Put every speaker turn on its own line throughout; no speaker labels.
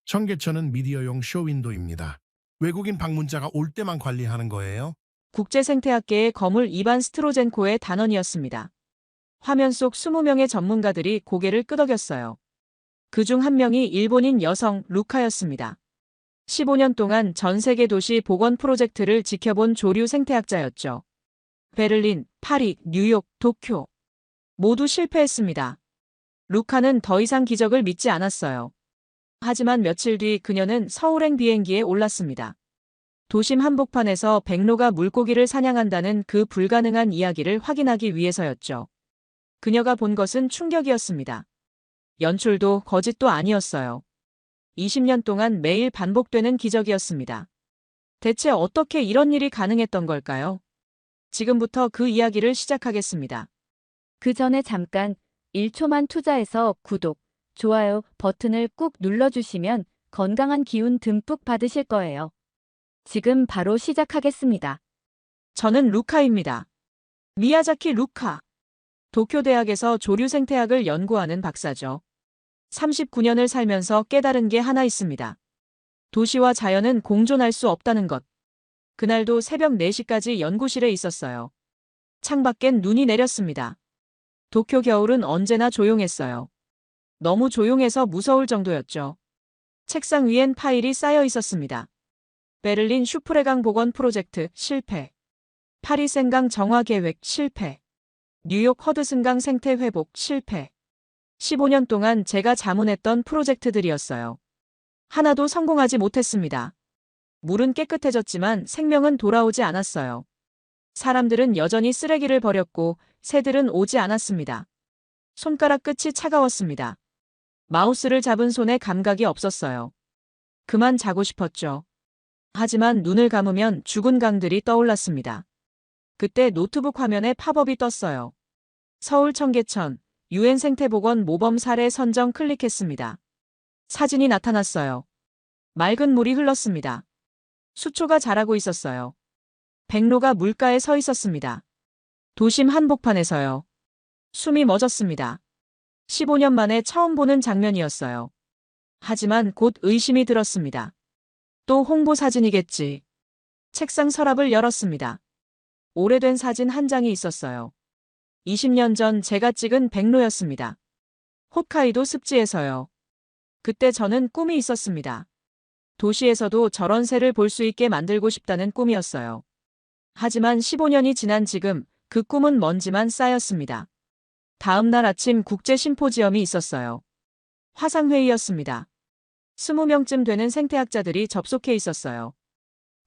청계천은 미디어용 쇼윈도입니다. 외국인 방문자가 올 때만 관리하는 거예요.
국제생태학계의 거물 이반 스트로젠코의 단원이었습니다. 화면 속 20명의 전문가들이 고개를 끄덕였어요. 그중 한 명이 일본인 여성 루카였습니다. 15년 동안 전 세계 도시 복원 프로젝트를 지켜본 조류 생태학자였죠. 베를린, 파리, 뉴욕, 도쿄 모두 실패했습니다. 루카는 더 이상 기적을 믿지 않았어요. 하지만 며칠 뒤 그녀는 서울행 비행기에 올랐습니다. 도심 한복판에서 백로가 물고기를 사냥한다는 그 불가능한 이야기를 확인하기 위해서였죠. 그녀가 본 것은 충격이었습니다. 연출도 거짓도 아니었어요. 20년 동안 매일 반복되는 기적이었습니다. 대체 어떻게 이런 일이 가능했던 걸까요? 지금부터 그 이야기를 시작하겠습니다.
그 전에 잠깐 1초만 투자해서 구독, 좋아요 버튼을 꾹 눌러주시면 건강한 기운 듬뿍 받으실 거예요. 지금 바로 시작하겠습니다.
저는 루카입니다. 미야자키 루카. 도쿄대학에서 조류생태학을 연구하는 박사죠. 39년을 살면서 깨달은 게 하나 있습니다. 도시와 자연은 공존할 수 없다는 것. 그날도 새벽 4시까지 연구실에 있었어요. 창밖엔 눈이 내렸습니다. 도쿄 겨울은 언제나 조용했어요. 너무 조용해서 무서울 정도였죠. 책상 위엔 파일이 쌓여 있었습니다. 베를린 슈프레강 복원 프로젝트 실패. 파리 센강 정화 계획 실패. 뉴욕 허드슨강 생태 회복 실패. 15년 동안 제가 자문했던 프로젝트들이었어요. 하나도 성공하지 못했습니다. 물은 깨끗해졌지만 생명은 돌아오지 않았어요. 사람들은 여전히 쓰레기를 버렸고 새들은 오지 않았습니다. 손가락 끝이 차가웠습니다. 마우스를 잡은 손에 감각이 없었어요. 그만 자고 싶었죠. 하지만 눈을 감으면 죽은 강들이 떠올랐습니다. 그때 노트북 화면에 팝업이 떴어요. 서울 청계천, UN 생태복원 모범 사례 선정 클릭했습니다. 사진이 나타났어요. 맑은 물이 흘렀습니다. 수초가 자라고 있었어요. 백로가 물가에 서 있었습니다. 도심 한복판에서요. 숨이 멎었습니다. 15년 만에 처음 보는 장면이었어요. 하지만 곧 의심이 들었습니다. 또 홍보 사진이겠지. 책상 서랍을 열었습니다. 오래된 사진 한 장이 있었어요. 20년 전 제가 찍은 백로였습니다. 홋카이도 습지에서요. 그때 저는 꿈이 있었습니다. 도시에서도 저런 새를 볼 수 있게 만들고 싶다는 꿈이었어요. 하지만 15년이 지난 지금 그 꿈은 먼지만 쌓였습니다. 다음 날 아침 국제 심포지엄이 있었어요. 화상회의였습니다. 20명쯤 되는 생태학자들이 접속해 있었어요.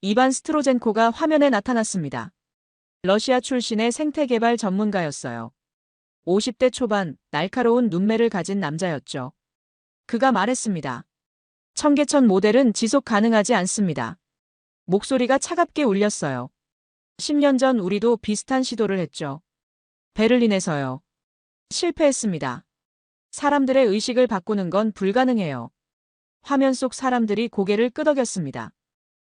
이반 스트로젠코가 화면에 나타났습니다. 러시아 출신의 생태개발 전문가였어요. 50대 초반, 날카로운 눈매를 가진 남자였죠. 그가 말했습니다. 청계천 모델은 지속 가능하지 않습니다. 목소리가 차갑게 울렸어요. 10년 전 우리도 비슷한 시도를 했죠. 베를린에서요. 실패했습니다. 사람들의 의식을 바꾸는 건 불가능해요. 화면 속 사람들이 고개를 끄덕였습니다.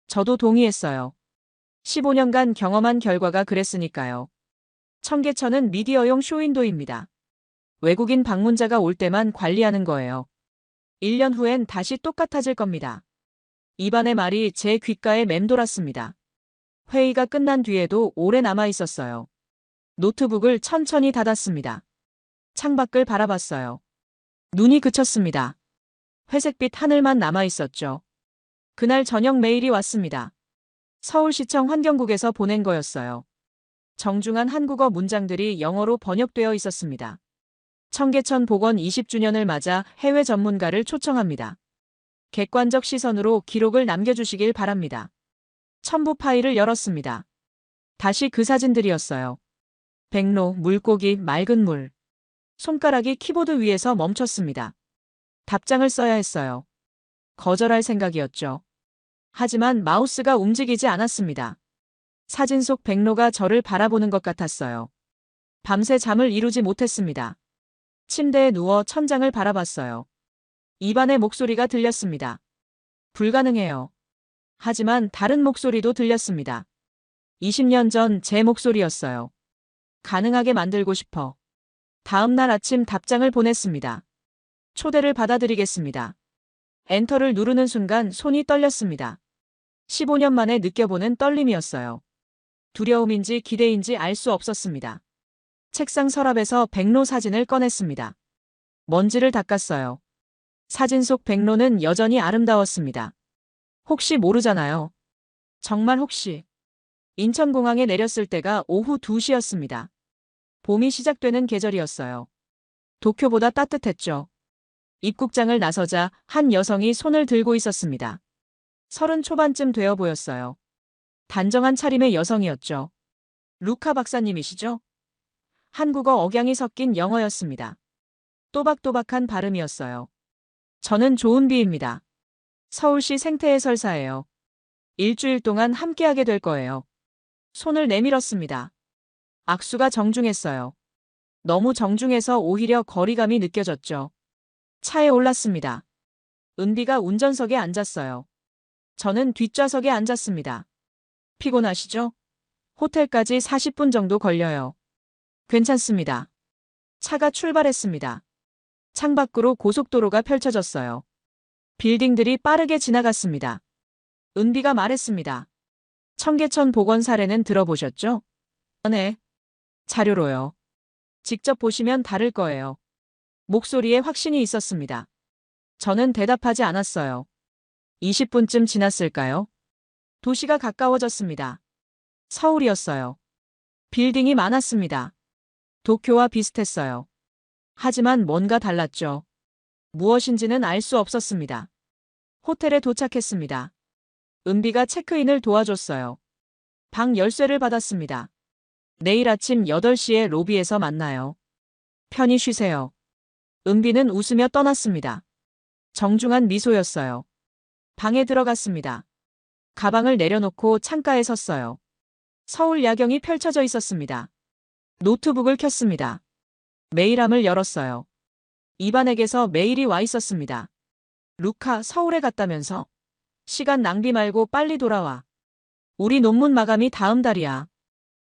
저도 동의했어요. 15년간 경험한 결과가 그랬으니까요. 청계천은 미디어용 쇼윈도입니다. 외국인 방문자가 올 때만 관리하는 거예요. 1년 후엔 다시 똑같아질 겁니다. 이반의 말이 제 귓가에 맴돌았습니다. 회의가 끝난 뒤에도 오래 남아 있었어요. 노트북을 천천히 닫았습니다. 창밖을 바라봤어요. 눈이 그쳤습니다. 회색빛 하늘만 남아 있었죠. 그날 저녁 메일이 왔습니다. 서울시청 환경국에서 보낸 거였어요. 정중한 한국어 문장들이 영어로 번역되어 있었습니다. 청계천 복원 20주년을 맞아 해외 전문가를 초청합니다. 객관적 시선으로 기록을 남겨주시길 바랍니다. 첨부 파일을 열었습니다. 다시 그 사진들이었어요. 백로, 물고기, 맑은 물. 손가락이 키보드 위에서 멈췄습니다. 답장을 써야 했어요. 거절할 생각이었죠. 하지만 마우스가 움직이지 않았습니다. 사진 속 백로가 저를 바라보는 것 같았어요. 밤새 잠을 이루지 못했습니다. 침대에 누워 천장을 바라봤어요. 이반의 목소리가 들렸습니다. 불가능해요. 하지만 다른 목소리도 들렸습니다. 20년 전 제 목소리였어요. 가능하게 만들고 싶어. 다음 날 아침 답장을 보냈습니다. 초대를 받아드리겠습니다. 엔터를 누르는 순간 손이 떨렸습니다. 15년 만에 느껴보는 떨림이었어요. 두려움인지 기대인지 알 수 없었습니다. 책상 서랍에서 백로 사진을 꺼냈습니다. 먼지를 닦았어요. 사진 속 백로는 여전히 아름다웠습니다. 혹시 모르잖아요. 정말 혹시. 인천공항에 내렸을 때가 오후 2시였습니다. 봄이 시작되는 계절이었어요. 도쿄보다 따뜻했죠. 입국장을 나서자 한 여성이 손을 들고 있었습니다. 30 초반쯤 되어 보였어요. 단정한 차림의 여성이었죠. 루카 박사님이시죠? 한국어 억양이 섞인 영어였습니다. 또박또박한 발음이었어요. 저는 조은비입니다. 서울시 생태해설사예요. 일주일 동안 함께하게 될 거예요. 손을 내밀었습니다. 악수가 정중했어요. 너무 정중해서 오히려 거리감이 느껴졌죠. 차에 올랐습니다. 은비가 운전석에 앉았어요. 저는 뒷좌석에 앉았습니다. 피곤하시죠? 호텔까지 40분 정도 걸려요. 괜찮습니다. 차가 출발했습니다. 창밖으로 고속도로가 펼쳐졌어요. 빌딩들이 빠르게 지나갔습니다. 은비가 말했습니다. 청계천 복원 사례는 들어보셨죠? 네. 자료로요. 직접 보시면 다를 거예요. 목소리에 확신이 있었습니다. 저는 대답하지 않았어요. 20분쯤 지났을까요? 도시가 가까워졌습니다. 서울이었어요. 빌딩이 많았습니다. 도쿄와 비슷했어요. 하지만 뭔가 달랐죠. 무엇인지는 알 수 없었습니다. 호텔에 도착했습니다. 은비가 체크인을 도와줬어요. 방 열쇠를 받았습니다. 내일 아침 8시에 로비에서 만나요. 편히 쉬세요. 은비는 웃으며 떠났습니다. 정중한 미소였어요. 방에 들어갔습니다. 가방을 내려놓고 창가에 섰어요. 서울 야경이 펼쳐져 있었습니다. 노트북을 켰습니다. 메일함을 열었어요. 이반에게서 메일이 와 있었습니다. 루카, 서울에 갔다면서? 시간 낭비 말고 빨리 돌아와. 우리 논문 마감이 다음 달이야.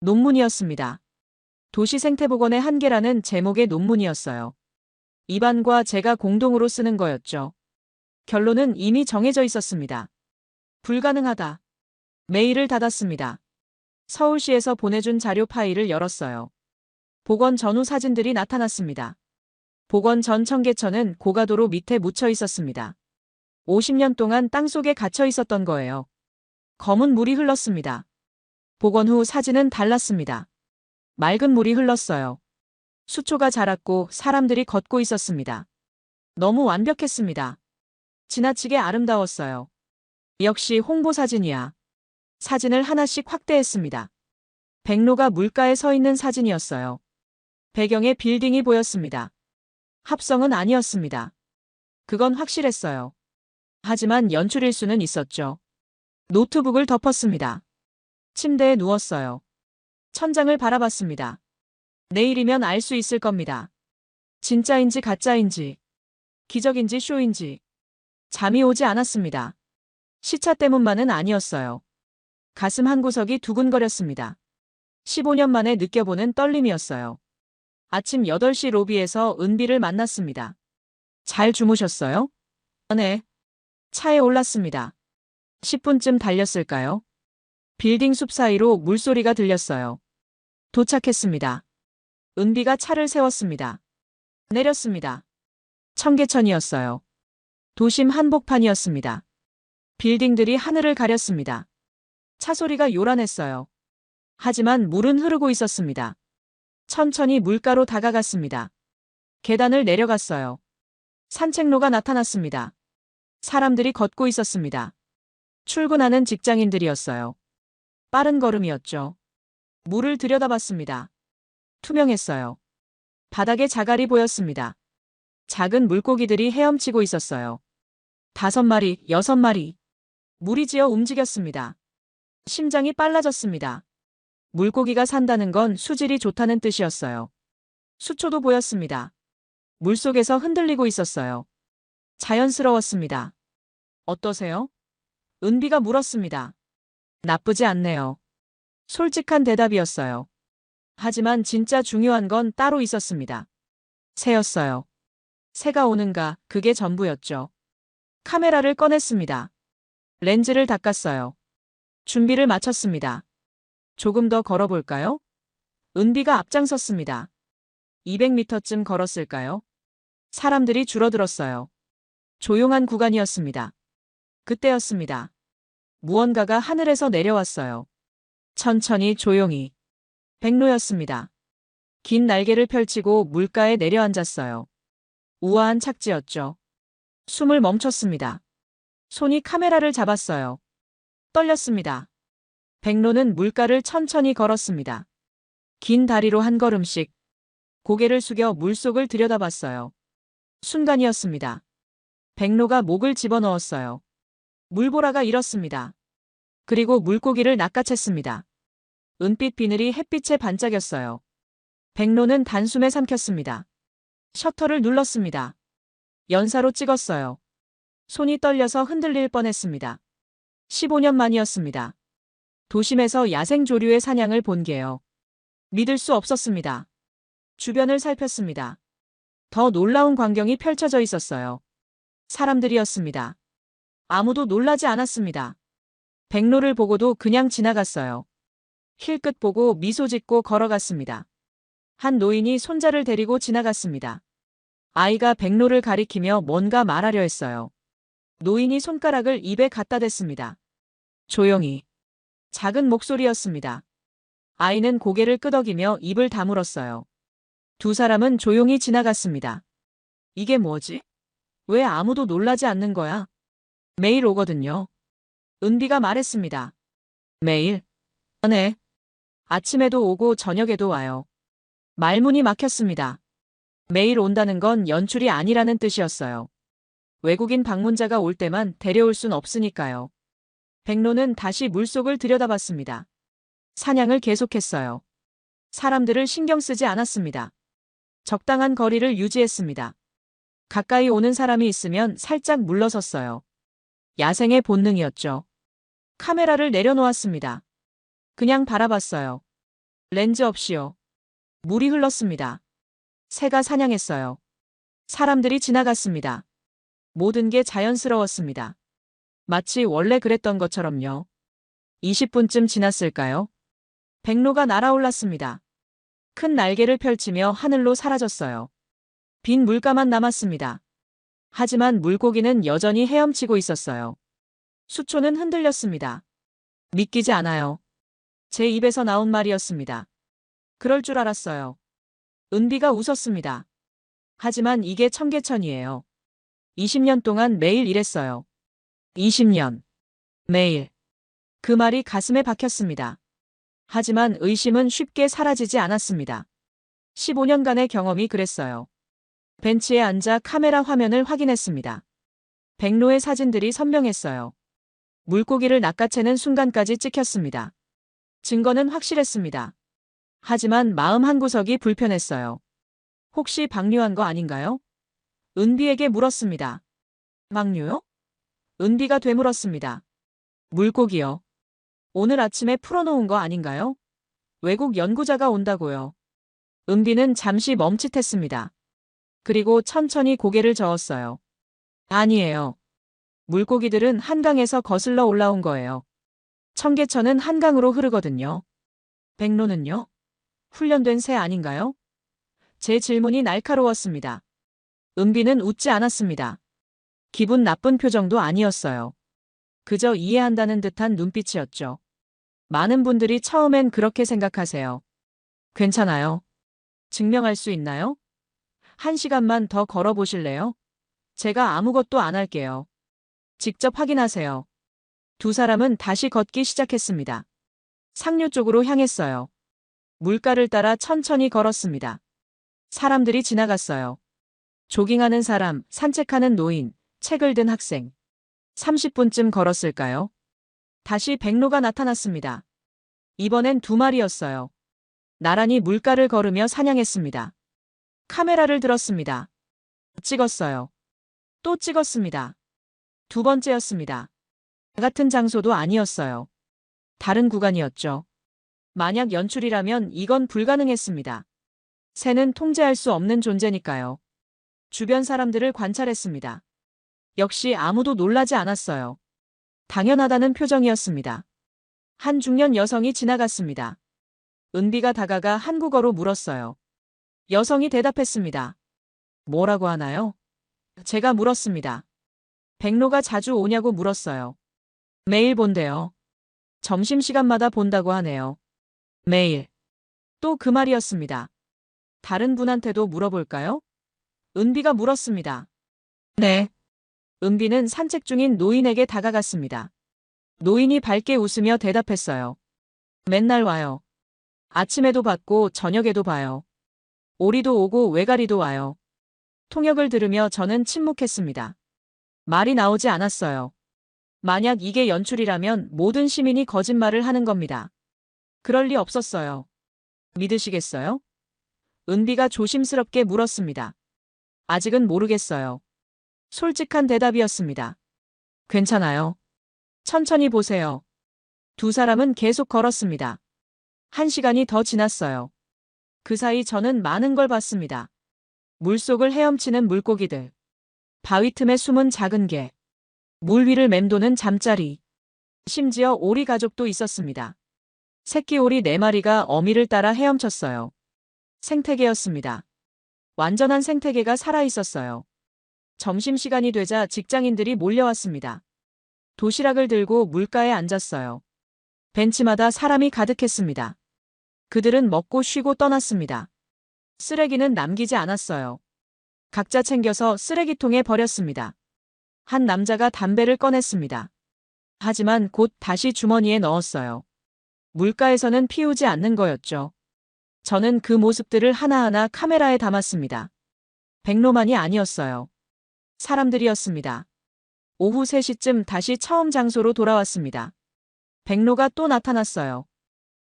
논문이었습니다. 도시생태복원의 한계라는 제목의 논문이었어요. 이반과 제가 공동으로 쓰는 거였죠. 결론은 이미 정해져 있었습니다. 불가능하다. 메일을 닫았습니다. 서울시에서 보내준 자료 파일을 열었어요. 복원 전후 사진들이 나타났습니다. 복원 전 청계천은 고가도로 밑에 묻혀 있었습니다. 50년 동안 땅속에 갇혀 있었던 거예요. 검은 물이 흘렀습니다. 복원 후 사진은 달랐습니다. 맑은 물이 흘렀어요. 수초가 자랐고 사람들이 걷고 있었습니다. 너무 완벽했습니다. 지나치게 아름다웠어요. 역시 홍보 사진이야. 사진을 하나씩 확대했습니다. 백로가 물가에 서 있는 사진이었어요. 배경에 빌딩이 보였습니다. 합성은 아니었습니다. 그건 확실했어요. 하지만 연출일 수는 있었죠. 노트북을 덮었습니다. 침대에 누웠어요. 천장을 바라봤습니다. 내일이면 알 수 있을 겁니다. 진짜인지 가짜인지, 기적인지 쇼인지. 잠이 오지 않았습니다. 시차 때문만은 아니었어요. 가슴 한구석이 두근거렸습니다. 15년 만에 느껴보는 떨림이었어요. 아침 8시 로비에서 은비를 만났습니다. 잘 주무셨어요? 네. 차에 올랐습니다. 10분쯤 달렸을까요? 빌딩 숲 사이로 물소리가 들렸어요. 도착했습니다. 은비가 차를 세웠습니다. 내렸습니다. 청계천이었어요. 도심 한복판이었습니다. 빌딩들이 하늘을 가렸습니다. 차 소리가 요란했어요. 하지만 물은 흐르고 있었습니다. 천천히 물가로 다가갔습니다. 계단을 내려갔어요. 산책로가 나타났습니다. 사람들이 걷고 있었습니다. 출근하는 직장인들이었어요. 빠른 걸음이었죠. 물을 들여다봤습니다. 투명했어요. 바닥에 자갈이 보였습니다. 작은 물고기들이 헤엄치고 있었어요. 5마리, 6마리. 물이 지어 움직였습니다. 심장이 빨라졌습니다. 물고기가 산다는 건 수질이 좋다는 뜻이었어요. 수초도 보였습니다. 물속에서 흔들리고 있었어요. 자연스러웠습니다. 어떠세요? 은비가 물었습니다. 나쁘지 않네요. 솔직한 대답이었어요. 하지만 진짜 중요한 건 따로 있었습니다. 새였어요. 새가 오는가, 그게 전부였죠. 카메라를 꺼냈습니다. 렌즈를 닦았어요. 준비를 마쳤습니다. 조금 더 걸어볼까요? 은비가 앞장섰습니다. 200m쯤 걸었을까요? 사람들이 줄어들었어요. 조용한 구간이었습니다. 그때였습니다. 무언가가 하늘에서 내려왔어요. 천천히 조용히. 백로였습니다. 긴 날개를 펼치고 물가에 내려앉았어요. 우아한 착지였죠. 숨을 멈췄습니다. 손이 카메라를 잡았어요. 떨렸습니다. 백로는 물가를 천천히 걸었습니다. 긴 다리로 한 걸음씩. 고개를 숙여 물속을 들여다봤어요. 순간이었습니다. 백로가 목을 집어넣었어요. 물보라가 일었습니다. 그리고 물고기를 낚아챘습니다. 은빛 비늘이 햇빛에 반짝였어요. 백로는 단숨에 삼켰습니다. 셔터를 눌렀습니다. 연사로 찍었어요. 손이 떨려서 흔들릴 뻔했습니다. 15년 만이었습니다. 도심에서 야생조류의 사냥을 본 게요. 믿을 수 없었습니다. 주변을 살폈습니다. 더 놀라운 광경이 펼쳐져 있었어요. 사람들이었습니다. 아무도 놀라지 않았습니다. 백로를 보고도 그냥 지나갔어요. 힐끗 보고 미소 짓고 걸어갔습니다. 한 노인이 손자를 데리고 지나갔습니다. 아이가 백로를 가리키며 뭔가 말하려 했어요. 노인이 손가락을 입에 갖다 댔습니다. 조용히. 작은 목소리였습니다. 아이는 고개를 끄덕이며 입을 다물었어요. 두 사람은 조용히 지나갔습니다. 이게 뭐지? 왜 아무도 놀라지 않는 거야? 매일 오거든요. 은비가 말했습니다. 매일? 네. 아침에도 오고 저녁에도 와요. 말문이 막혔습니다. 매일 온다는 건 연출이 아니라는 뜻이었어요. 외국인 방문자가 올 때만 데려올 순 없으니까요. 백로는 다시 물속을 들여다봤습니다. 사냥을 계속했어요. 사람들을 신경 쓰지 않았습니다. 적당한 거리를 유지했습니다. 가까이 오는 사람이 있으면 살짝 물러섰어요. 야생의 본능이었죠. 카메라를 내려놓았습니다. 그냥 바라봤어요. 렌즈 없이요. 물이 흘렀습니다. 새가 사냥했어요. 사람들이 지나갔습니다. 모든 게 자연스러웠습니다. 마치 원래 그랬던 것처럼요. 20분쯤 지났을까요? 백로가 날아올랐습니다. 큰 날개를 펼치며 하늘로 사라졌어요. 빈 물가만 남았습니다. 하지만 물고기는 여전히 헤엄치고 있었어요. 수초는 흔들렸습니다. 믿기지 않아요. 제 입에서 나온 말이었습니다. 그럴 줄 알았어요. 은비가 웃었습니다. 하지만 이게 청계천이에요. 20년 동안 매일 일했어요. 20년. 매일. 그 말이 가슴에 박혔습니다. 하지만 의심은 쉽게 사라지지 않았습니다. 15년간의 경험이 그랬어요. 벤치에 앉아 카메라 화면을 확인했습니다. 백로의 사진들이 선명했어요. 물고기를 낚아채는 순간까지 찍혔습니다. 증거는 확실했습니다. 하지만 마음 한구석이 불편했어요. 혹시 방류한 거 아닌가요? 은비에게 물었습니다. 방류요? 은비가 되물었습니다. 물고기요. 오늘 아침에 풀어놓은 거 아닌가요? 외국 연구자가 온다고요. 은비는 잠시 멈칫했습니다. 그리고 천천히 고개를 저었어요. 아니에요. 물고기들은 한강에서 거슬러 올라온 거예요. 청계천은 한강으로 흐르거든요. 백로는요? 훈련된 새 아닌가요? 제 질문이 날카로웠습니다. 은비는 웃지 않았습니다. 기분 나쁜 표정도 아니었어요. 그저 이해한다는 듯한 눈빛이었죠. 많은 분들이 처음엔 그렇게 생각하세요. 괜찮아요. 증명할 수 있나요? 1시간만 더 걸어보실래요? 제가 아무것도 안 할게요. 직접 확인하세요. 두 사람은 다시 걷기 시작했습니다. 상류 쪽으로 향했어요. 물가를 따라 천천히 걸었습니다. 사람들이 지나갔어요. 조깅하는 사람, 산책하는 노인, 책을 든 학생. 30분쯤 걸었을까요? 다시 백로가 나타났습니다. 이번엔 2마리였어요. 나란히 물가를 걸으며 사냥했습니다. 카메라를 들었습니다. 찍었어요. 또 찍었습니다. 2번째였습니다. 같은 장소도 아니었어요. 다른 구간이었죠. 만약 연출이라면 이건 불가능했습니다. 새는 통제할 수 없는 존재니까요. 주변 사람들을 관찰했습니다. 역시 아무도 놀라지 않았어요. 당연하다는 표정이었습니다. 한 중년 여성이 지나갔습니다. 은비가 다가가 한국어로 물었어요. 여성이 대답했습니다. 뭐라고 하나요? 제가 물었습니다. 백로가 자주 오냐고 물었어요. 매일 본대요. 점심시간마다 본다고 하네요. 매일. 또 그 말이었습니다. 다른 분한테도 물어볼까요? 은비가 물었습니다. 네. 은비는 산책 중인 노인에게 다가갔습니다. 노인이 밝게 웃으며 대답했어요. 맨날 와요. 아침에도 봤고 저녁에도 봐요. 오리도 오고 외가리도 와요. 통역을 들으며 저는 침묵했습니다. 말이 나오지 않았어요. 만약 이게 연출이라면 모든 시민이 거짓말을 하는 겁니다. 그럴 리 없었어요. 믿으시겠어요? 은비가 조심스럽게 물었습니다. 아직은 모르겠어요. 솔직한 대답이었습니다. 괜찮아요. 천천히 보세요. 두 사람은 계속 걸었습니다. 1시간이 더 지났어요. 그 사이 저는 많은 걸 봤습니다. 물속을 헤엄치는 물고기들. 바위 틈에 숨은 작은 개. 물 위를 맴도는 잠자리. 심지어 오리 가족도 있었습니다. 새끼 오리 4마리가 어미를 따라 헤엄쳤어요. 생태계였습니다. 완전한 생태계가 살아있었어요. 점심시간이 되자 직장인들이 몰려왔습니다. 도시락을 들고 물가에 앉았어요. 벤치마다 사람이 가득했습니다. 그들은 먹고 쉬고 떠났습니다. 쓰레기는 남기지 않았어요. 각자 챙겨서 쓰레기통에 버렸습니다. 한 남자가 담배를 꺼냈습니다. 하지만 곧 다시 주머니에 넣었어요. 물가에서는 피우지 않는 거였죠. 저는 그 모습들을 하나하나 카메라에 담았습니다. 백로만이 아니었어요. 사람들이었습니다. 오후 3시쯤 다시 처음 장소로 돌아왔습니다. 백로가 또 나타났어요.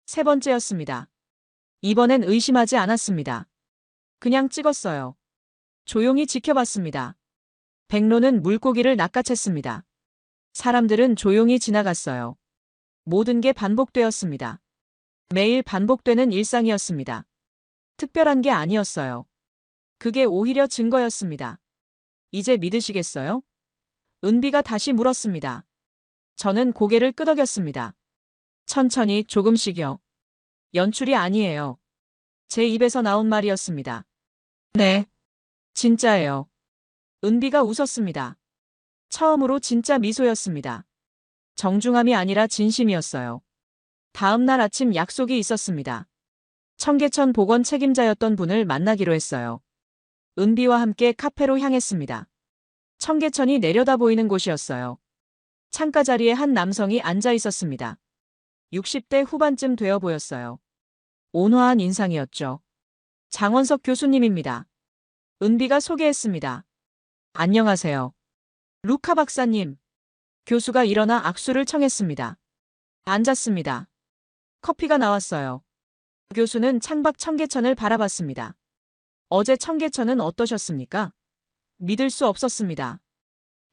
3번째였습니다. 이번엔 의심하지 않았습니다. 그냥 찍었어요. 조용히 지켜봤습니다. 백로는 물고기를 낚아챘습니다. 사람들은 조용히 지나갔어요. 모든 게 반복되었습니다. 매일 반복되는 일상이었습니다. 특별한 게 아니었어요. 그게 오히려 증거였습니다. 이제 믿으시겠어요? 은비가 다시 물었습니다. 저는 고개를 끄덕였습니다. 천천히 조금씩요. 연출이 아니에요. 제 입에서 나온 말이었습니다. 네. 진짜예요. 은비가 웃었습니다. 처음으로 진짜 미소였습니다. 정중함이 아니라 진심이었어요. 다음 날 아침 약속이 있었습니다. 청계천 보건 책임자였던 분을 만나기로 했어요. 은비와 함께 카페로 향했습니다. 청계천이 내려다 보이는 곳이었어요. 창가 자리에 한 남성이 앉아 있었습니다. 60대 후반쯤 되어 보였어요. 온화한 인상이었죠. 장원석 교수님입니다. 은비가 소개했습니다. 안녕하세요. 루카 박사님. 교수가 일어나 악수를 청했습니다. 앉았습니다. 커피가 나왔어요. 교수는 창밖 청계천을 바라봤습니다. 어제 청계천은 어떠셨습니까? 믿을 수 없었습니다.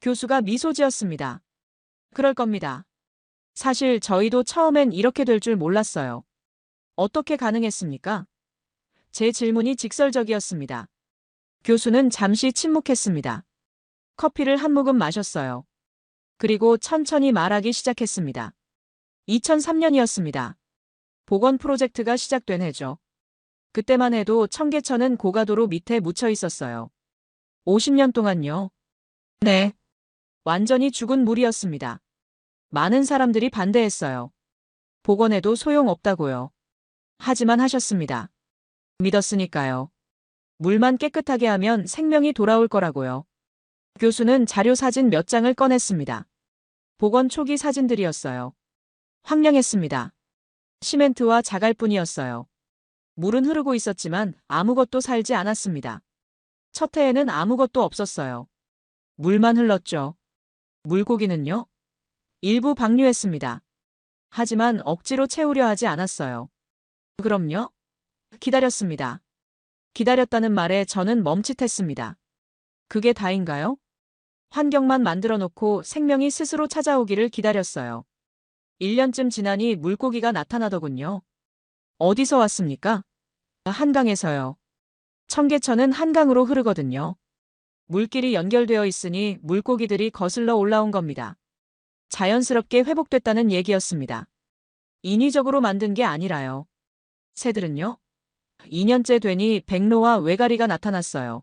교수가 미소 지었습니다. 그럴 겁니다. 사실 저희도 처음엔 이렇게 될 줄 몰랐어요. 어떻게 가능했습니까? 제 질문이 직설적이었습니다. 교수는 잠시 침묵했습니다. 커피를 한 모금 마셨어요. 그리고 천천히 말하기 시작했습니다. 2003년이었습니다. 복원 프로젝트가 시작된 해죠. 그때만 해도 청계천은 고가도로 밑에 묻혀 있었어요. 50년 동안요. 네. 완전히 죽은 물이었습니다. 많은 사람들이 반대했어요. 복원해도 소용없다고요. 하지만 하셨습니다. 믿었으니까요. 물만 깨끗하게 하면 생명이 돌아올 거라고요. 교수는 자료 사진 몇 장을 꺼냈습니다. 복원 초기 사진들이었어요. 황량했습니다. 시멘트와 자갈뿐이었어요. 물은 흐르고 있었지만 아무것도 살지 않았습니다. 첫 해에는 아무것도 없었어요. 물만 흘렀죠. 물고기는요? 일부 방류했습니다. 하지만 억지로 채우려 하지 않았어요. 그럼요? 기다렸습니다. 기다렸다는 말에 저는 멈칫했습니다. 그게 다인가요? 환경만 만들어 놓고 생명이 스스로 찾아오기를 기다렸어요. 1년쯤 지나니 물고기가 나타나더군요. 어디서 왔습니까? 한강에서요. 청계천은 한강으로 흐르거든요. 물길이 연결되어 있으니 물고기들이 거슬러 올라온 겁니다. 자연스럽게 회복됐다는 얘기였습니다. 인위적으로 만든 게 아니라요. 새들은요? 2년째 되니 백로와 외가리가 나타났어요.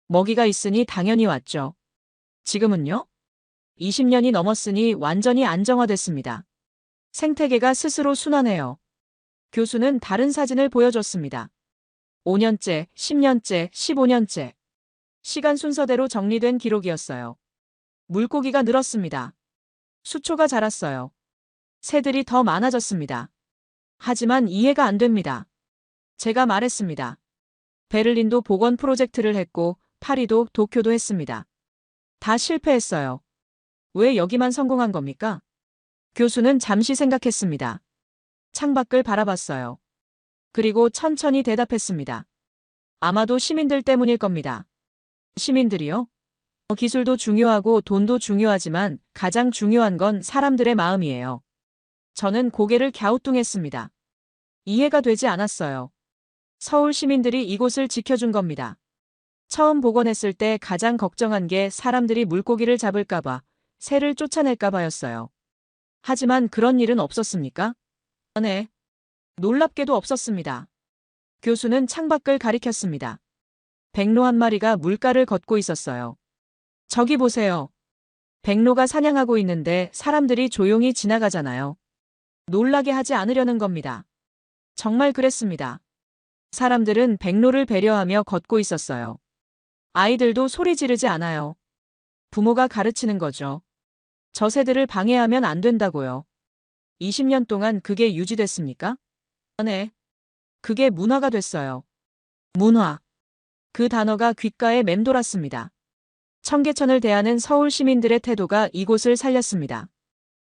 먹이가 있으니 당연히 왔죠. 지금은요? 20년이 넘었으니 완전히 안정화됐습니다. 생태계가 스스로 순환해요. 교수는 다른 사진을 보여줬습니다. 5년째, 10년째, 15년째. 시간 순서대로 정리된 기록이었어요. 물고기가 늘었습니다. 수초가 자랐어요. 새들이 더 많아졌습니다. 하지만 이해가 안 됩니다. 제가 말했습니다. 베를린도 복원 프로젝트를 했고 파리도 도쿄도 했습니다. 다 실패했어요. 왜 여기만 성공한 겁니까? 교수는 잠시 생각했습니다. 창밖을 바라봤어요. 그리고 천천히 대답했습니다. 아마도 시민들 때문일 겁니다. 시민들이요? 기술도 중요하고 돈도 중요하지만 가장 중요한 건 사람들의 마음이에요. 저는 고개를 갸우뚱했습니다. 이해가 되지 않았어요. 서울 시민들이 이곳을 지켜준 겁니다. 처음 복원했을 때 가장 걱정한 게 사람들이 물고기를 잡을까봐, 새를 쫓아낼까봐였어요. 하지만 그런 일은 없었습니까? 네. 놀랍게도 없었습니다. 교수는 창밖을 가리켰습니다. 백로 한 마리가 물가를 걷고 있었어요. 저기 보세요. 백로가 사냥하고 있는데 사람들이 조용히 지나가잖아요. 놀라게 하지 않으려는 겁니다. 정말 그랬습니다. 사람들은 백로를 배려하며 걷고 있었어요. 아이들도 소리 지르지 않아요. 부모가 가르치는 거죠. 저 새들을 방해하면 안 된다고요. 20년 동안 그게 유지됐습니까? 네. 그게 문화가 됐어요. 문화. 그 단어가 귓가에 맴돌았습니다. 청계천을 대하는 서울 시민들의 태도가 이곳을 살렸습니다.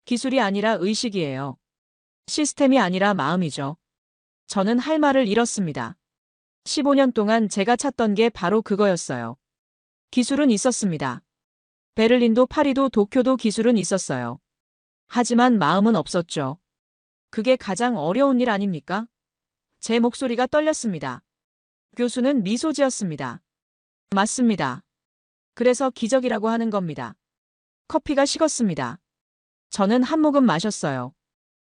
기술이 아니라 의식이에요. 시스템이 아니라 마음이죠. 저는 할 말을 잃었습니다. 15년 동안 제가 찾던 게 바로 그거였어요. 기술은 있었습니다. 베를린도 파리도 도쿄도 기술은 있었어요. 하지만 마음은 없었죠. 그게 가장 어려운 일 아닙니까? 제 목소리가 떨렸습니다. 교수는 미소 지었습니다. 맞습니다. 그래서 기적이라고 하는 겁니다. 커피가 식었습니다. 저는 한 모금 마셨어요.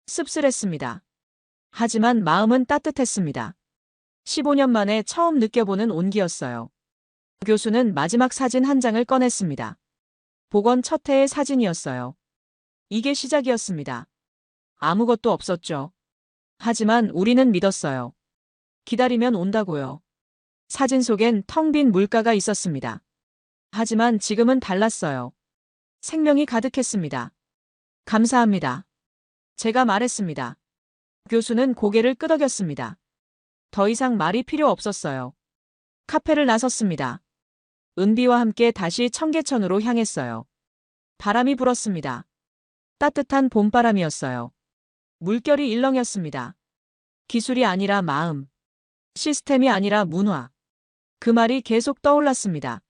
씁쓸했습니다. 하지만 마음은 따뜻했습니다. 15년 만에 처음 느껴보는 온기였어요. 교수는 마지막 사진 한 장을 꺼냈습니다. 복원 첫 해의 사진이었어요. 이게 시작이었습니다. 아무것도 없었죠. 하지만 우리는 믿었어요. 기다리면 온다고요. 사진 속엔 텅 빈 물가가 있었습니다. 하지만 지금은 달랐어요. 생명이 가득했습니다. 감사합니다. 제가 말했습니다. 교수는 고개를 끄덕였습니다. 더 이상 말이 필요 없었어요. 카페를 나섰습니다. 은비와 함께 다시 청계천으로 향했어요. 바람이 불었습니다. 따뜻한 봄바람이었어요. 물결이 일렁였습니다. 기술이 아니라 마음. 시스템이 아니라 문화. 그 말이 계속 떠올랐습니다.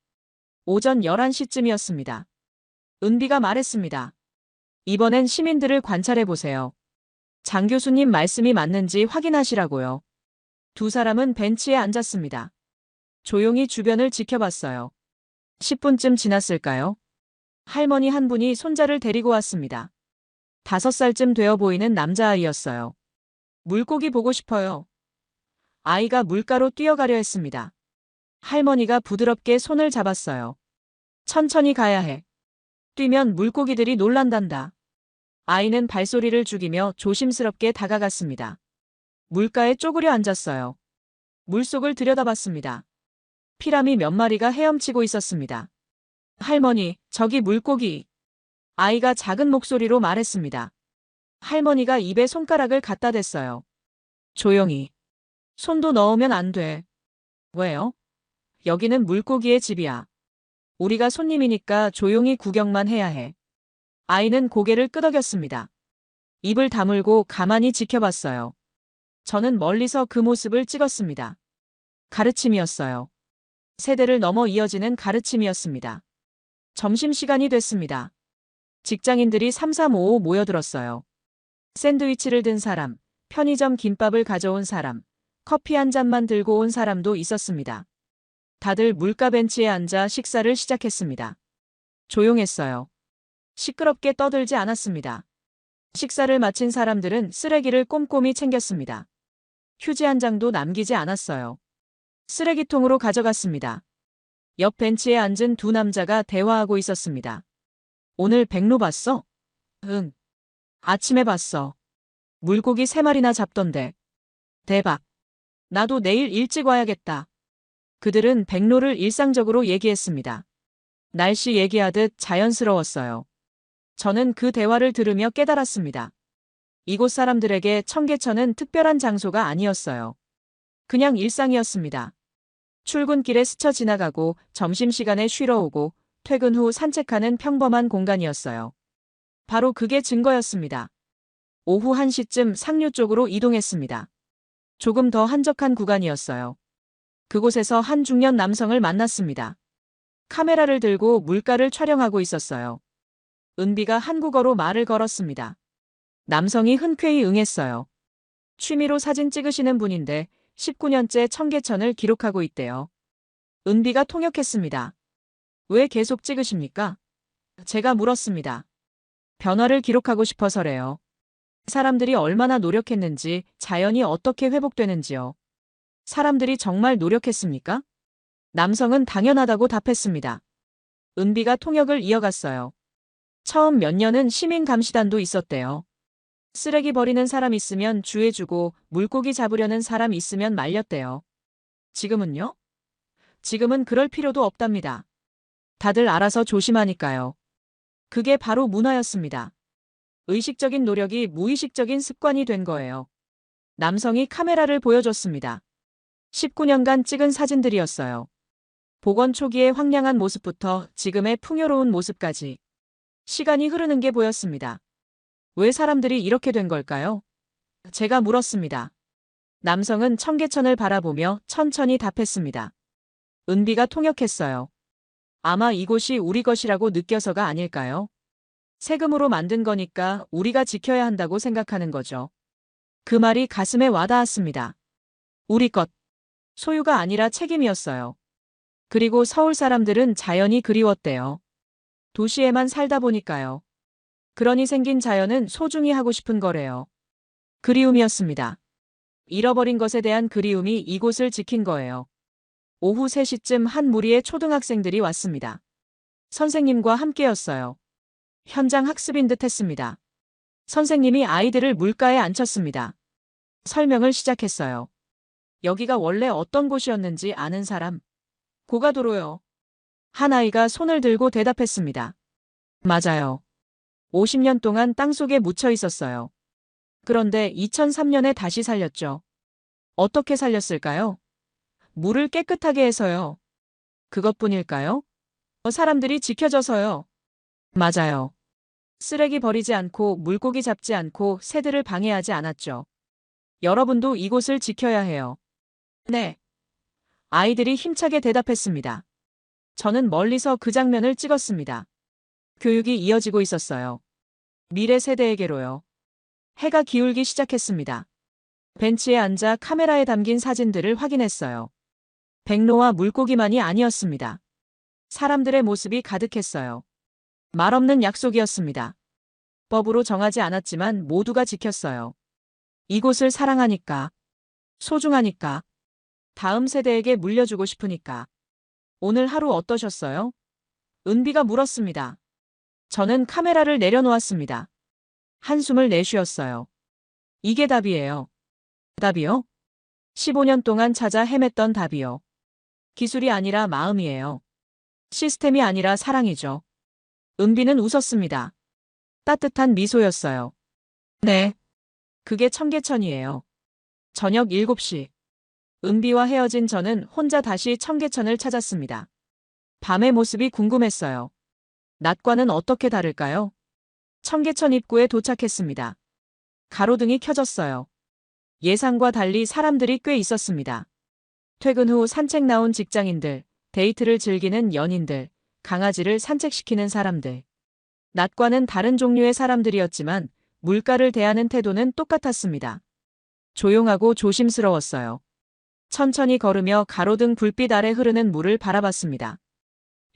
오전 11시쯤이었습니다. 은비가 말했습니다. 이번엔 시민들을 관찰해보세요. 장 교수님 말씀이 맞는지 확인하시라고요. 두 사람은 벤치에 앉았습니다. 조용히 주변을 지켜봤어요. 10분쯤 지났을까요? 할머니 한 분이 손자를 데리고 왔습니다. 5살쯤 되어 보이는 남자아이였어요. 물고기 보고 싶어요. 아이가 물가로 뛰어가려 했습니다. 할머니가 부드럽게 손을 잡았어요. 천천히 가야 해. 뛰면 물고기들이 놀란단다. 아이는 발소리를 죽이며 조심스럽게 다가갔습니다. 물가에 쪼그려 앉았어요. 물속을 들여다봤습니다. 피라미 몇 마리가 헤엄치고 있었습니다. 할머니, 저기 물고기. 아이가 작은 목소리로 말했습니다. 할머니가 입에 손가락을 갖다 댔어요. 조용히. 손도 넣으면 안 돼. 왜요? 여기는 물고기의 집이야. 우리가 손님이니까 조용히 구경만 해야 해. 아이는 고개를 끄덕였습니다. 입을 다물고 가만히 지켜봤어요. 저는 멀리서 그 모습을 찍었습니다. 가르침이었어요. 세대를 넘어 이어지는 가르침이었습니다. 점심시간이 됐습니다. 직장인들이 3355 모여들었어요. 샌드위치를 든 사람, 편의점 김밥을 가져온 사람, 커피 한 잔만 들고 온 사람도 있었습니다. 다들 물가 벤치에 앉아 식사를 시작했습니다. 조용했어요. 시끄럽게 떠들지 않았습니다. 식사를 마친 사람들은 쓰레기를 꼼꼼히 챙겼습니다. 휴지 한 장도 남기지 않았어요. 쓰레기통으로 가져갔습니다. 옆 벤치에 앉은 두 남자가 대화하고 있었습니다. 오늘 백로 봤어? 응. 아침에 봤어. 물고기 3마리나 잡던데. 대박. 나도 내일 일찍 와야겠다. 그들은 백로를 일상적으로 얘기했습니다. 날씨 얘기하듯 자연스러웠어요. 저는 그 대화를 들으며 깨달았습니다. 이곳 사람들에게 청계천은 특별한 장소가 아니었어요. 그냥 일상이었습니다. 출근길에 스쳐 지나가고 점심시간에 쉬러 오고 퇴근 후 산책하는 평범한 공간이었어요. 바로 그게 증거였습니다. 오후 1시쯤 상류 쪽으로 이동했습니다. 조금 더 한적한 구간이었어요. 그곳에서 한 중년 남성을 만났습니다. 카메라를 들고 물가를 촬영하고 있었어요. 은비가 한국어로 말을 걸었습니다. 남성이 흔쾌히 응했어요. 취미로 사진 찍으시는 분인데 19년째 청계천을 기록하고 있대요. 은비가 통역했습니다. 왜 계속 찍으십니까? 제가 물었습니다. 변화를 기록하고 싶어서래요. 사람들이 얼마나 노력했는지, 자연이 어떻게 회복되는지요. 사람들이 정말 노력했습니까? 남성은 당연하다고 답했습니다. 은비가 통역을 이어갔어요. 처음 몇 년은 시민감시단도 있었대요. 쓰레기 버리는 사람 있으면 주해주고 물고기 잡으려는 사람 있으면 말렸대요. 지금은요? 지금은 그럴 필요도 없답니다. 다들 알아서 조심하니까요. 그게 바로 문화였습니다. 의식적인 노력이 무의식적인 습관이 된 거예요. 남성이 카메라를 보여줬습니다. 19년간 찍은 사진들이었어요. 복원 초기의 황량한 모습부터 지금의 풍요로운 모습까지. 시간이 흐르는 게 보였습니다. 왜 사람들이 이렇게 된 걸까요? 제가 물었습니다. 남성은 청계천을 바라보며 천천히 답했습니다. 은비가 통역했어요. 아마 이곳이 우리 것이라고 느껴서가 아닐까요? 세금으로 만든 거니까 우리가 지켜야 한다고 생각하는 거죠. 그 말이 가슴에 와닿았습니다. 우리 것. 소유가 아니라 책임이었어요. 그리고 서울 사람들은 자연이 그리웠대요. 도시에만 살다 보니까요. 그러니 생긴 자연은 소중히 하고 싶은 거래요. 그리움이었습니다. 잃어버린 것에 대한 그리움이 이곳을 지킨 거예요. 오후 3시쯤 한 무리의 초등학생들이 왔습니다. 선생님과 함께였어요. 현장 학습인 듯 했습니다. 선생님이 아이들을 물가에 앉혔습니다. 설명을 시작했어요. 여기가 원래 어떤 곳이었는지 아는 사람? 고가도로요. 한 아이가 손을 들고 대답했습니다. 맞아요. 50년 동안 땅속에 묻혀 있었어요. 그런데 2003년에 다시 살렸죠. 어떻게 살렸을까요? 물을 깨끗하게 해서요. 그것뿐일까요? 사람들이 지켜줘서요. 맞아요. 쓰레기 버리지 않고 물고기 잡지 않고 새들을 방해하지 않았죠. 여러분도 이곳을 지켜야 해요. 네. 아이들이 힘차게 대답했습니다. 저는 멀리서 그 장면을 찍었습니다. 교육이 이어지고 있었어요. 미래 세대에게로요. 해가 기울기 시작했습니다. 벤치에 앉아 카메라에 담긴 사진들을 확인했어요. 백로와 물고기만이 아니었습니다. 사람들의 모습이 가득했어요. 말없는 약속이었습니다. 법으로 정하지 않았지만 모두가 지켰어요. 이곳을 사랑하니까, 소중하니까, 다음 세대에게 물려주고 싶으니까. 오늘 하루 어떠셨어요? 은비가 물었습니다. 저는 카메라를 내려놓았습니다. 한숨을 내쉬었어요. 이게 답이에요. 답이요? 15년 동안 찾아 헤맸던 답이요. 기술이 아니라 마음이에요. 시스템이 아니라 사랑이죠. 은비는 웃었습니다. 따뜻한 미소였어요. 네. 그게 청계천이에요. 저녁 7시. 은비와 헤어진 저는 혼자 다시 청계천을 찾았습니다. 밤의 모습이 궁금했어요. 낮과는 어떻게 다를까요? 청계천 입구에 도착했습니다. 가로등이 켜졌어요. 예상과 달리 사람들이 꽤 있었습니다. 퇴근 후 산책 나온 직장인들, 데이트를 즐기는 연인들, 강아지를 산책시키는 사람들. 낮과는 다른 종류의 사람들이었지만 물가를 대하는 태도는 똑같았습니다. 조용하고 조심스러웠어요. 천천히 걸으며 가로등 불빛 아래 흐르는 물을 바라봤습니다.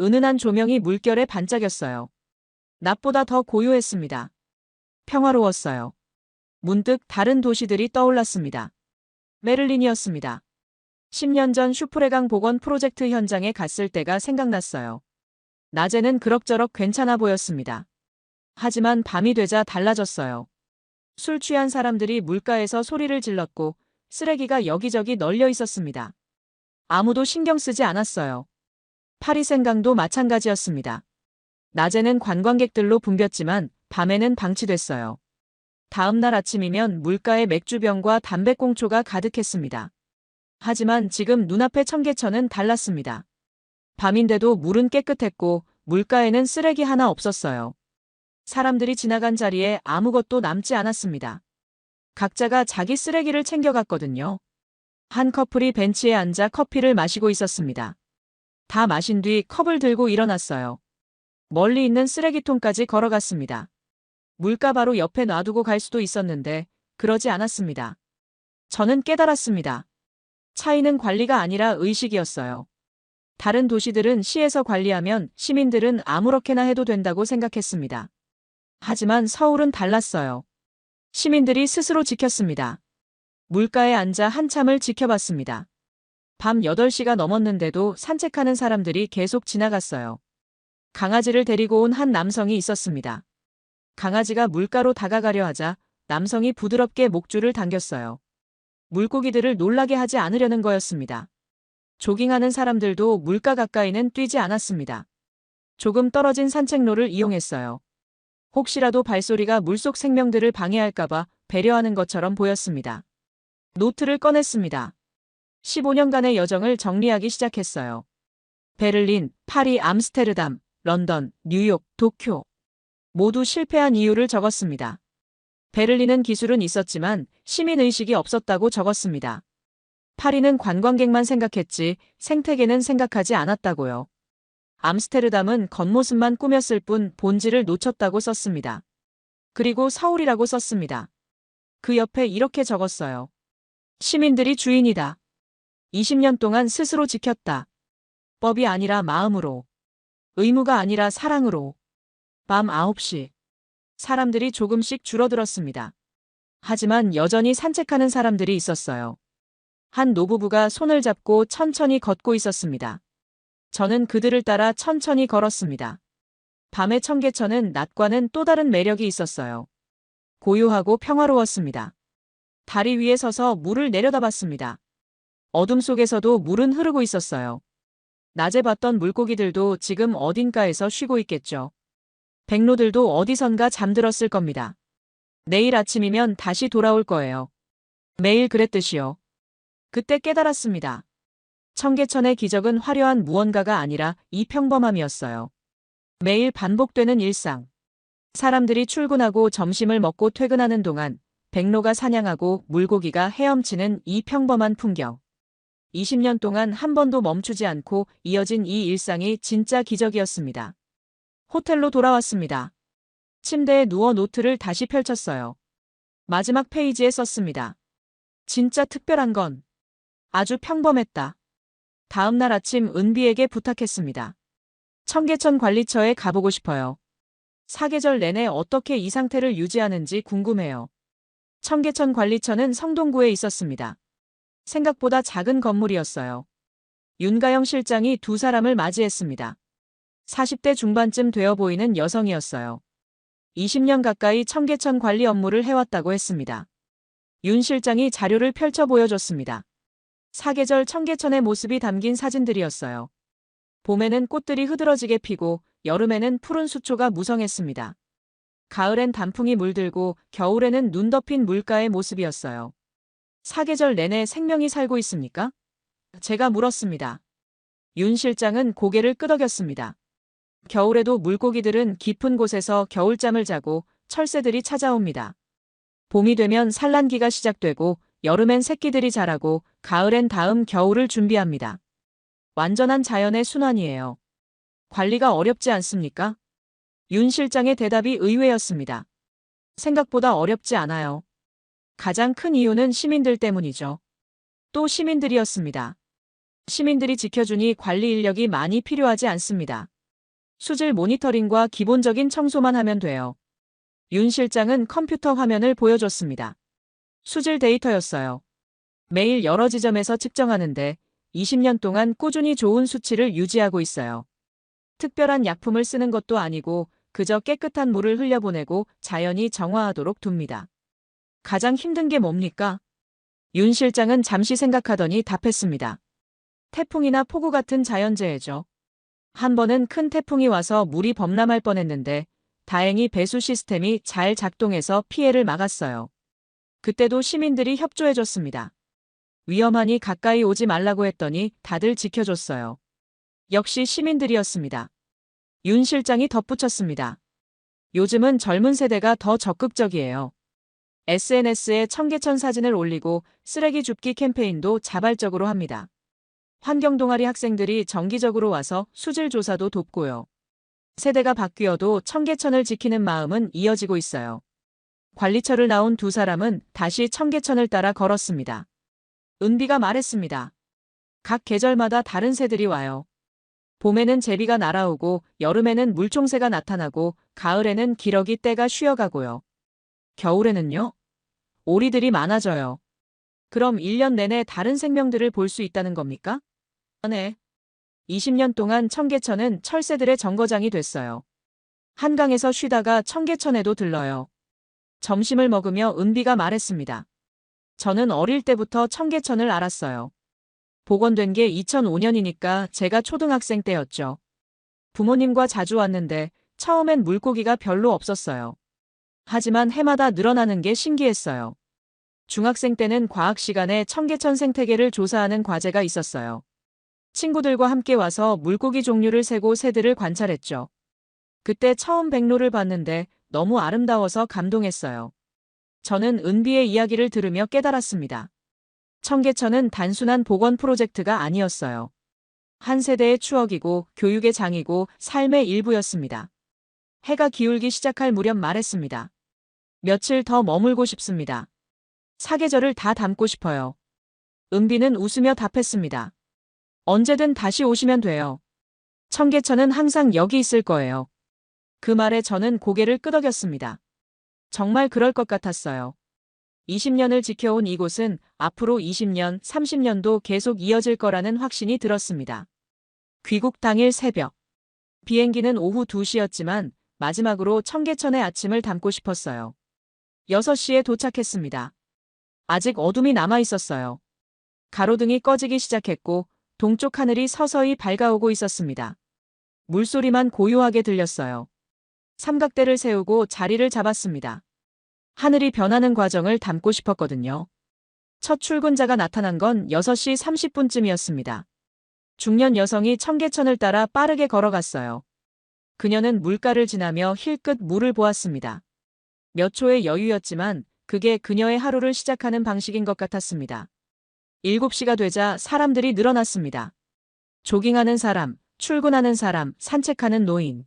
은은한 조명이 물결에 반짝였어요. 낮보다 더 고요했습니다. 평화로웠어요. 문득 다른 도시들이 떠올랐습니다. 베를린이었습니다. 10년 전 슈프레강 복원 프로젝트 현장에 갔을 때가 생각났어요. 낮에는 그럭저럭 괜찮아 보였습니다. 하지만 밤이 되자 달라졌어요. 술 취한 사람들이 물가에서 소리를 질렀고 쓰레기가 여기저기 널려 있었습니다. 아무도 신경 쓰지 않았어요. 파리 생강도 마찬가지였습니다. 낮에는 관광객들로 붐볐지만 밤에는 방치됐어요. 다음 날 아침이면 물가에 맥주병과 담배꽁초가 가득했습니다. 하지만 지금 눈앞의 청계천은 달랐습니다. 밤인데도 물은 깨끗했고 물가에는 쓰레기 하나 없었어요. 사람들이 지나간 자리에 아무것도 남지 않았습니다. 각자가 자기 쓰레기를 챙겨갔거든요. 한 커플이 벤치에 앉아 커피를 마시고 있었습니다. 다 마신 뒤 컵을 들고 일어났어요. 멀리 있는 쓰레기통까지 걸어갔습니다. 물가 바로 옆에 놔두고 갈 수도 있었는데 그러지 않았습니다. 저는 깨달았습니다. 차이는 관리가 아니라 의식이었어요. 다른 도시들은 시에서 관리하면 시민들은 아무렇게나 해도 된다고 생각했습니다. 하지만 서울은 달랐어요. 시민들이 스스로 지켰습니다. 물가에 앉아 한참을 지켜봤습니다. 밤 8시가 넘었는데도 산책하는 사람들이 계속 지나갔어요. 강아지를 데리고 온 한 남성이 있었습니다. 강아지가 물가로 다가가려 하자 남성이 부드럽게 목줄을 당겼어요. 물고기들을 놀라게 하지 않으려는 거였습니다. 조깅하는 사람들도 물가 가까이는 뛰지 않았습니다. 조금 떨어진 산책로를 이용했어요. 혹시라도 발소리가 물속 생명들을 방해할까봐 배려하는 것처럼 보였습니다. 노트를 꺼냈습니다. 15년간의 여정을 정리하기 시작했어요. 베를린, 파리, 암스테르담, 런던, 뉴욕, 도쿄. 모두 실패한 이유를 적었습니다. 베를린은 기술은 있었지만 시민의식이 없었다고 적었습니다. 파리는 관광객만 생각했지 생태계는 생각하지 않았다고요. 암스테르담은 겉모습만 꾸몄을 뿐 본질을 놓쳤다고 썼습니다. 그리고 서울이라고 썼습니다. 그 옆에 이렇게 적었어요. 시민들이 주인이다. 20년 동안 스스로 지켰다. 법이 아니라 마음으로. 의무가 아니라 사랑으로. 밤 9시. 사람들이 조금씩 줄어들었습니다. 하지만 여전히 산책하는 사람들이 있었어요. 한 노부부가 손을 잡고 천천히 걷고 있었습니다. 저는 그들을 따라 천천히 걸었습니다. 밤의 청계천은 낮과는 또 다른 매력이 있었어요. 고요하고 평화로웠습니다. 다리 위에 서서 물을 내려다봤습니다. 어둠 속에서도 물은 흐르고 있었어요. 낮에 봤던 물고기들도 지금 어딘가에서 쉬고 있겠죠. 백로들도 어디선가 잠들었을 겁니다. 내일 아침이면 다시 돌아올 거예요. 매일 그랬듯이요. 그때 깨달았습니다. 청계천의 기적은 화려한 무언가가 아니라 이 평범함이었어요. 매일 반복되는 일상. 사람들이 출근하고 점심을 먹고 퇴근하는 동안 백로가 사냥하고 물고기가 헤엄치는 이 평범한 풍경. 20년 동안 한 번도 멈추지 않고 이어진 이 일상이 진짜 기적이었습니다. 호텔로 돌아왔습니다. 침대에 누워 노트를 다시 펼쳤어요. 마지막 페이지에 썼습니다. 진짜 특별한 건 아주 평범했다. 다음 날 아침 은비에게 부탁했습니다. 청계천 관리처에 가보고 싶어요. 사계절 내내 어떻게 이 상태를 유지하는지 궁금해요. 청계천 관리처는 성동구에 있었습니다. 생각보다 작은 건물이었어요. 윤가영 실장이 두 사람을 맞이했습니다. 40대 중반쯤 되어 보이는 여성이었어요. 20년 가까이 청계천 관리 업무를 해왔다고 했습니다. 윤 실장이 자료를 펼쳐 보여줬습니다. 사계절 청계천의 모습이 담긴 사진들이었어요. 봄에는 꽃들이 흐드러지게 피고 여름에는 푸른 수초가 무성했습니다. 가을엔 단풍이 물들고 겨울에는 눈 덮인 물가의 모습이었어요. 사계절 내내 생명이 살고 있습니까? 제가 물었습니다. 윤 실장은 고개를 끄덕였습니다. 겨울에도 물고기들은 깊은 곳에서 겨울잠을 자고 철새들이 찾아옵니다. 봄이 되면 산란기가 시작되고 여름엔 새끼들이 자라고 가을엔 다음 겨울을 준비합니다. 완전한 자연의 순환이에요. 관리가 어렵지 않습니까? 윤 실장의 대답이 의외였습니다. 생각보다 어렵지 않아요. 가장 큰 이유는 시민들 때문이죠. 또 시민들이었습니다. 시민들이 지켜주니 관리 인력이 많이 필요하지 않습니다. 수질 모니터링과 기본적인 청소만 하면 돼요. 윤 실장은 컴퓨터 화면을 보여줬습니다. 수질 데이터였어요. 매일 여러 지점에서 측정하는데 20년 동안 꾸준히 좋은 수치를 유지하고 있어요. 특별한 약품을 쓰는 것도 아니고 그저 깨끗한 물을 흘려보내고 자연이 정화하도록 둡니다. 가장 힘든 게 뭡니까? 윤 실장은 잠시 생각하더니 답했습니다. 태풍이나 폭우 같은 자연재해죠. 한 번은 큰 태풍이 와서 물이 범람할 뻔했는데 다행히 배수 시스템이 잘 작동해서 피해를 막았어요. 그때도 시민들이 협조해줬습니다. 위험하니 가까이 오지 말라고 했더니 다들 지켜줬어요. 역시 시민들이었습니다. 윤 실장이 덧붙였습니다. 요즘은 젊은 세대가 더 적극적이에요. SNS에 청계천 사진을 올리고 쓰레기 줍기 캠페인도 자발적으로 합니다. 환경동아리 학생들이 정기적으로 와서 수질 조사도 돕고요. 세대가 바뀌어도 청계천을 지키는 마음은 이어지고 있어요. 관리처를 나온 두 사람은 다시 청계천을 따라 걸었습니다. 은비가 말했습니다. 각 계절마다 다른 새들이 와요. 봄에는 제비가 날아오고 여름에는 물총새가 나타나고 가을에는 기러기 떼가 쉬어가고요. 겨울에는요? 오리들이 많아져요. 그럼 1년 내내 다른 생명들을 볼 수 있다는 겁니까? 네. 20년 동안 청계천은 철새들의 정거장이 됐어요. 한강에서 쉬다가 청계천에도 들러요. 점심을 먹으며 은비가 말했습니다. 저는 어릴 때부터 청계천을 알았어요. 복원된 게 2005년이니까 제가 초등학생 때였죠. 부모님과 자주 왔는데 처음엔 물고기가 별로 없었어요. 하지만 해마다 늘어나는 게 신기했어요. 중학생 때는 과학 시간에 청계천 생태계를 조사하는 과제가 있었어요. 친구들과 함께 와서 물고기 종류를 세고 새들을 관찰했죠. 그때 처음 백로를 봤는데 너무 아름다워서 감동했어요. 저는 은비의 이야기를 들으며 깨달았습니다. 청계천은 단순한 복원 프로젝트가 아니었어요. 한 세대의 추억이고 교육의 장이고 삶의 일부였습니다. 해가 기울기 시작할 무렵 말했습니다. 며칠 더 머물고 싶습니다. 사계절을 다 담고 싶어요. 은비는 웃으며 답했습니다. 언제든 다시 오시면 돼요. 청계천은 항상 여기 있을 거예요. 그 말에 저는 고개를 끄덕였습니다. 정말 그럴 것 같았어요. 20년을 지켜온 이곳은 앞으로 20년, 30년도 계속 이어질 거라는 확신이 들었습니다. 귀국 당일 새벽. 비행기는 오후 2시였지만 마지막으로 청계천의 아침을 담고 싶었어요. 6시에 도착했습니다. 아직 어둠이 남아 있었어요. 가로등이 꺼지기 시작했고 동쪽 하늘이 서서히 밝아오고 있었습니다. 물소리만 고요하게 들렸어요. 삼각대를 세우고 자리를 잡았습니다. 하늘이 변하는 과정을 담고 싶었거든요. 첫 출근자가 나타난 건 6시 30분쯤이었습니다. 중년 여성이 청계천을 따라 빠르게 걸어갔어요. 그녀는 물가를 지나며 힐끗 물을 보았습니다. 몇 초의 여유였지만 그게 그녀의 하루를 시작하는 방식인 것 같았습니다. 7시가 되자 사람들이 늘어났습니다. 조깅하는 사람, 출근하는 사람, 산책하는 노인.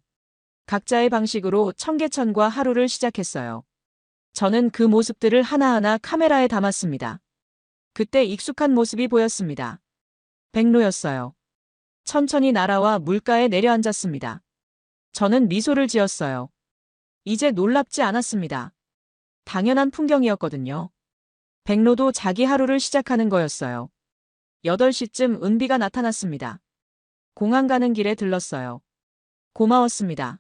각자의 방식으로 청계천과 하루를 시작했어요. 저는 그 모습들을 하나하나 카메라에 담았습니다. 그때 익숙한 모습이 보였습니다. 백로였어요. 천천히 날아와 물가에 내려앉았습니다. 저는 미소를 지었어요. 이제 놀랍지 않았습니다. 당연한 풍경이었거든요. 백로도 자기 하루를 시작하는 거였어요. 8시쯤 은비가 나타났습니다. 공항 가는 길에 들렀어요. 고마웠습니다.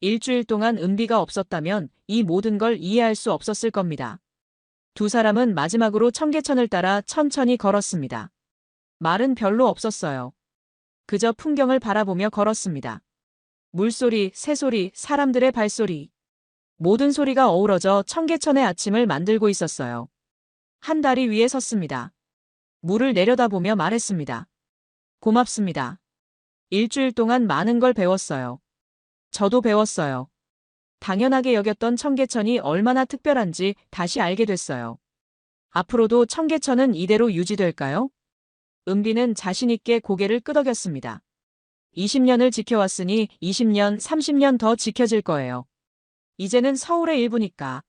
일주일 동안 은비가 없었다면 이 모든 걸 이해할 수 없었을 겁니다. 두 사람은 마지막으로 청계천을 따라 천천히 걸었습니다. 말은 별로 없었어요. 그저 풍경을 바라보며 걸었습니다. 물소리, 새소리, 사람들의 발소리. 모든 소리가 어우러져 청계천의 아침을 만들고 있었어요. 한 다리 위에 섰습니다. 물을 내려다보며 말했습니다. 고맙습니다. 일주일 동안 많은 걸 배웠어요. 저도 배웠어요. 당연하게 여겼던 청계천이 얼마나 특별한지 다시 알게 됐어요. 앞으로도 청계천은 이대로 유지될까요? 은비는 자신있게 고개를 끄덕였습니다. 20년을 지켜왔으니 20년, 30년 더 지켜질 거예요. 이제는 서울의 일부니까.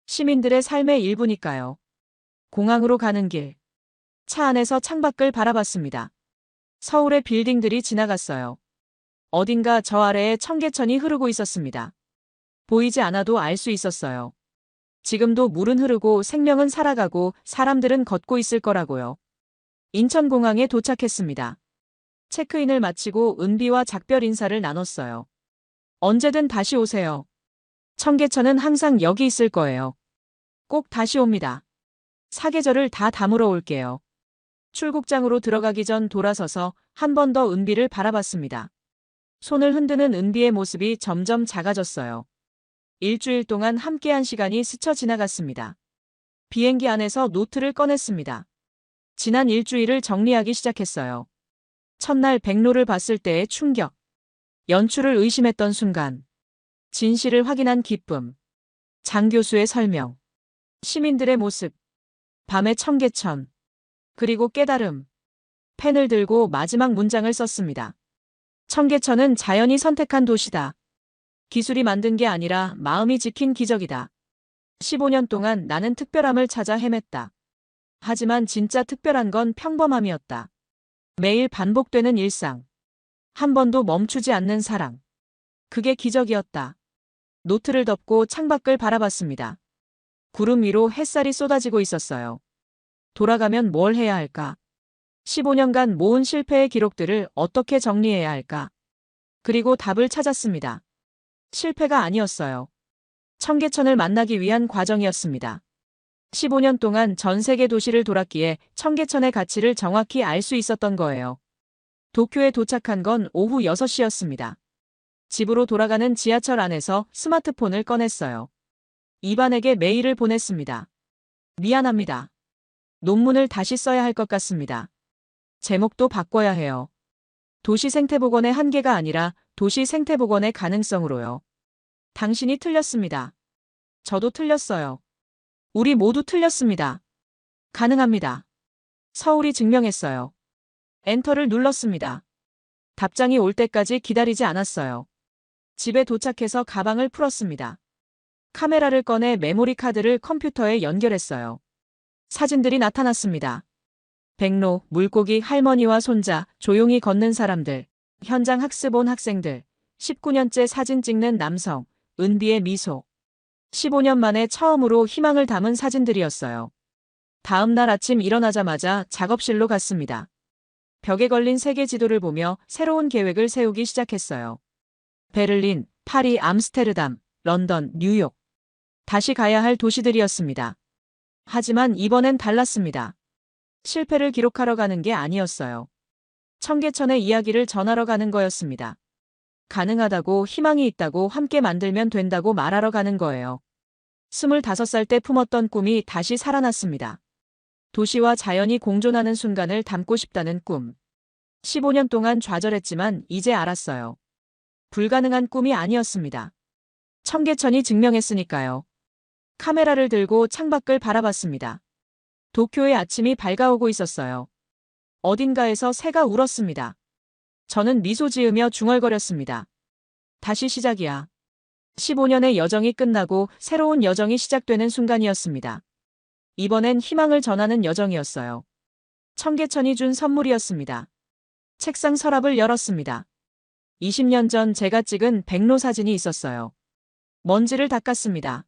시민들의 삶의 일부니까요. 공항으로 가는 길. 차 안에서 창밖을 바라봤습니다. 서울의 빌딩들이 지나갔어요. 어딘가 저 아래에 청계천이 흐르고 있었습니다. 보이지 않아도 알 수 있었어요. 지금도 물은 흐르고 생명은 살아가고 사람들은 걷고 있을 거라고요. 인천공항에 도착했습니다. 체크인을 마치고 은비와 작별 인사를 나눴어요. 언제든 다시 오세요. 청계천은 항상 여기 있을 거예요. 꼭 다시 옵니다. 사계절을 다 담으러 올게요. 출국장으로 들어가기 전 돌아서서 한 번 더 은비를 바라봤습니다. 손을 흔드는 은비의 모습이 점점 작아졌어요. 일주일 동안 함께한 시간이 스쳐 지나갔습니다. 비행기 안에서 노트를 꺼냈습니다. 지난 일주일을 정리하기 시작했어요. 첫날 백로를 봤을 때의 충격. 연출을 의심했던 순간. 진실을 확인한 기쁨. 장 교수의 설명. 시민들의 모습. 밤의 청계천. 그리고 깨달음. 펜을 들고 마지막 문장을 썼습니다. 청계천은 자연이 선택한 도시다. 기술이 만든 게 아니라 마음이 지킨 기적이다. 15년 동안 나는 특별함을 찾아 헤맸다. 하지만 진짜 특별한 건 평범함이었다. 매일 반복되는 일상. 한 번도 멈추지 않는 사랑. 그게 기적이었다. 노트를 덮고 창밖을 바라봤습니다. 구름 위로 햇살이 쏟아지고 있었어요. 돌아가면 뭘 해야 할까? 15년간 모은 실패의 기록들을 어떻게 정리해야 할까? 그리고 답을 찾았습니다. 실패가 아니었어요. 청계천을 만나기 위한 과정이었습니다. 15년 동안 전 세계 도시를 돌았기에 청계천의 가치를 정확히 알 수 있었던 거예요. 도쿄에 도착한 건 오후 6시였습니다. 집으로 돌아가는 지하철 안에서 스마트폰을 꺼냈어요. 이반에게 메일을 보냈습니다. 미안합니다. 논문을 다시 써야 할 것 같습니다. 제목도 바꿔야 해요. 도시 생태복원의 한계가 아니라 도시 생태복원의 가능성으로요. 당신이 틀렸습니다. 저도 틀렸어요. 우리 모두 틀렸습니다. 가능합니다. 서울이 증명했어요. 엔터를 눌렀습니다. 답장이 올 때까지 기다리지 않았어요. 집에 도착해서 가방을 풀었습니다. 카메라를 꺼내 메모리 카드를 컴퓨터에 연결했어요. 사진들이 나타났습니다. 백로, 물고기 할머니와 손자, 조용히 걷는 사람들, 현장 학습 온 학생들, 19년째 사진 찍는 남성, 은비의 미소. 15년 만에 처음으로 희망을 담은 사진들이었어요. 다음 날 아침 일어나자마자 작업실로 갔습니다. 벽에 걸린 세계 지도를 보며 새로운 계획을 세우기 시작했어요. 베를린, 파리, 암스테르담, 런던, 뉴욕. 다시 가야 할 도시들이었습니다. 하지만 이번엔 달랐습니다. 실패를 기록하러 가는 게 아니었어요. 청계천의 이야기를 전하러 가는 거였습니다. 가능하다고, 희망이 있다고, 함께 만들면 된다고 말하러 가는 거예요. 25살 때 품었던 꿈이 다시 살아났습니다. 도시와 자연이 공존하는 순간을 담고 싶다는 꿈. 15년 동안 좌절했지만 이제 알았어요. 불가능한 꿈이 아니었습니다. 청계천이 증명했으니까요. 카메라를 들고 창밖을 바라봤습니다. 도쿄의 아침이 밝아오고 있었어요. 어딘가에서 새가 울었습니다. 저는 미소 지으며 중얼거렸습니다. 다시 시작이야. 15년의 여정이 끝나고 새로운 여정이 시작되는 순간이었습니다. 이번엔 희망을 전하는 여정이었어요. 청계천이 준 선물이었습니다. 책상 서랍을 열었습니다. 20년 전 제가 찍은 백로 사진이 있었어요. 먼지를 닦았습니다.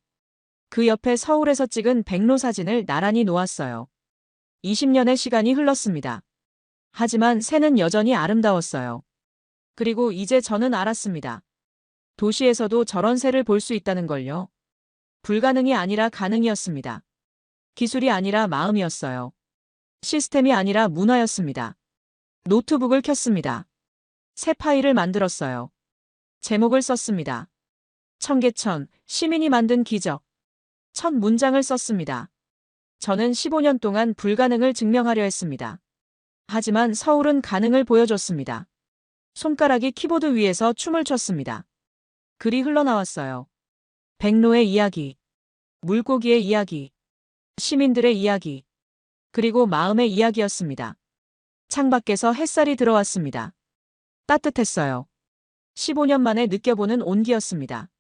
그 옆에 서울에서 찍은 백로 사진을 나란히 놓았어요. 20년의 시간이 흘렀습니다. 하지만 새는 여전히 아름다웠어요. 그리고 이제 저는 알았습니다. 도시에서도 저런 새를 볼 수 있다는 걸요. 불가능이 아니라 가능이었습니다. 기술이 아니라 마음이었어요. 시스템이 아니라 문화였습니다. 노트북을 켰습니다. 새 파일을 만들었어요. 제목을 썼습니다. 청계천, 시민이 만든 기적. 첫 문장을 썼습니다. 저는 15년 동안 불가능을 증명하려 했습니다. 하지만 서울은 가능을 보여줬습니다. 손가락이 키보드 위에서 춤을 췄습니다. 글이 흘러나왔어요. 백로의 이야기, 물고기의 이야기, 시민들의 이야기, 그리고 마음의 이야기였습니다. 창밖에서 햇살이 들어왔습니다. 따뜻했어요. 15년 만에 느껴보는 온기였습니다.